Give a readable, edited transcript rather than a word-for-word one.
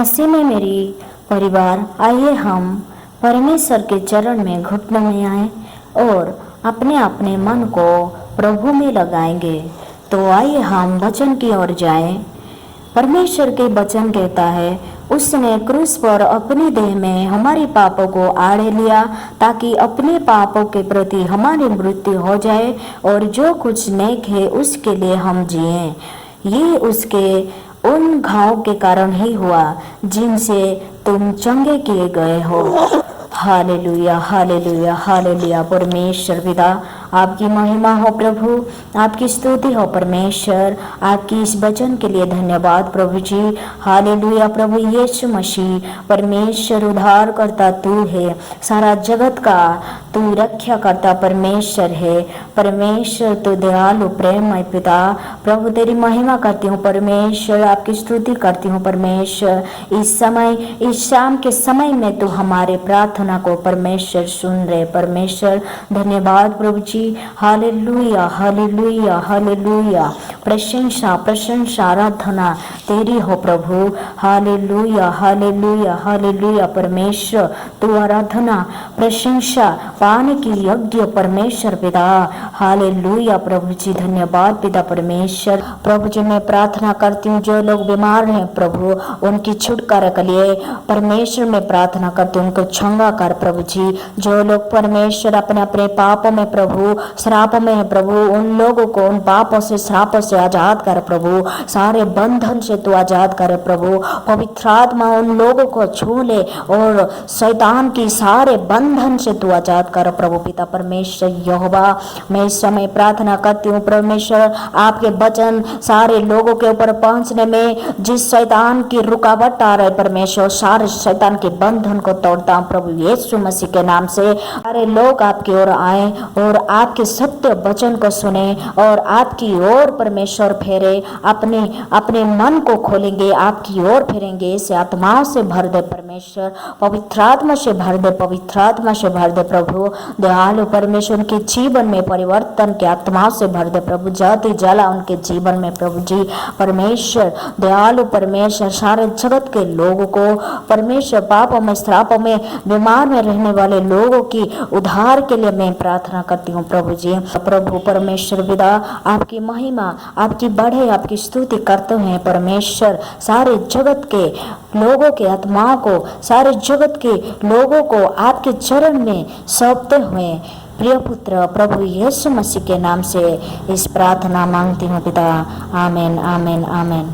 मसीह में मेरी परिवार, आइए हम परमेश्वर के चरण में घुटनों में आए और अपने अपने मन को प्रभु में लगाएंगे। तो आइए हम वचन की ओर जाएं। परमेश्वर के वचन कहता है, उसने क्रूस पर अपनी देह में हमारे पापों को आड़े लिया ताकि अपने पापों के प्रति हमारी मृत्यु हो जाए और जो कुछ नेक है उसके लिए हम जिएं। ये उसके उन घाव के कारण ही हुआ जिनसे तुम चंगे किए गए हो। Hallelujah, hallelujah, hallelujah. परमेश्वर पिता, आपकी महिमा हो प्रभु, आपकी स्तुति हो परमेश्वर, आपकी इस वचन के लिए धन्यवाद प्रभु जी। हालेलुया। प्रभु यीशु मसीह, परमेश्वर उद्धार करता तू है, सारा जगत का तू रक्षा करता परमेश्वर है। परमेश्वर तू दयालु प्रेममय पिता, प्रभु तेरी महिमा करती हूँ परमेश्वर, आपकी स्तुति करती हूँ परमेश्वर। इस समय, इस शाम के समय में तू हमारे प्रार्थना को परमेश्वर सुन रहे परमेश्वर। धन्यवाद प्रभु जी। Hallelujah, hallelujah, hallelujah. प्रशंसा, प्रशंसा, आराधना तेरी हो प्रभु। Hallelujah, hallelujah, hallelujah. परमेश्वर तू आराधना प्रशंसा पाने की योग्य परमेश्वर पिता। हालेलुया प्रभु जी, धन्यवाद पिता परमेश्वर। प्रभु जी मैं प्रार्थना करती हूँ जो लोग बीमार हैं प्रभु, उनकी छुटकारा के लिए परमेश्वर में प्रार्थना करती हूँ, उनको क्षमा कर प्रभु जी। जो लोग परमेश्वर अपने अपने पापों में प्रभु, श्राप में है प्रभु, उन लोगों को उन पापों से, श्रापों से आजाद कर प्रभु, सारे बंधन से तू आजाद करे प्रभु। पवित्र आत्मा उन लोगों को छू ले और शैतान की सारे बंधन से तू आजाद कर प्रभु पिता परमेश्वर। यहोवा मैं इस समय प्रार्थना करती हूँ परमेश्वर, आपके वचन सारे लोगों के ऊपर पहुंचने में जिस शैतान की रुकावट आ रही परमेश्वर, सारे शैतान के बंधन को तोड़ता हूँ प्रभु यीशु मसीह के नाम से। सारे लोग आपकी ओर आए और आपके सत्य वचन को सुने और आपकी ओर परमेश्वर फेरे, अपने अपने मन को खोलेंगे, आपकी ओर फेरेंगे। इसे आत्माओं से भर दे परमेश्वर, पवित्र आत्मा से भर दे, पवित्र आत्मा से भर दे प्रभु। दयालु परमेश्वर के जीवन में परिवर्तन के आत्माओं से भर दे प्रभु, जाति जला उनके जीवन में प्रभु जी। परमेश्वर दयालु परमेश्वर, सारे जगत के लोगों को परमेश्वर, पापों में, श्रापों में, बीमार में रहने वाले लोगों की उद्धार के लिए मैं प्रार्थना करती हूँ प्रभु जी। प्रभु परमेश्वर पिता, आपकी महिमा, आपकी बढ़े, आपकी स्तुति करते हैं परमेश्वर। सारे जगत के लोगों के आत्माओं को, सारे जगत के लोगों को आपके चरण में सौंपते हुए प्रिय पुत्र प्रभु यीशु मसीह के नाम से इस प्रार्थना मांगती हूँ पिता। आमीन, आमीन, आमीन।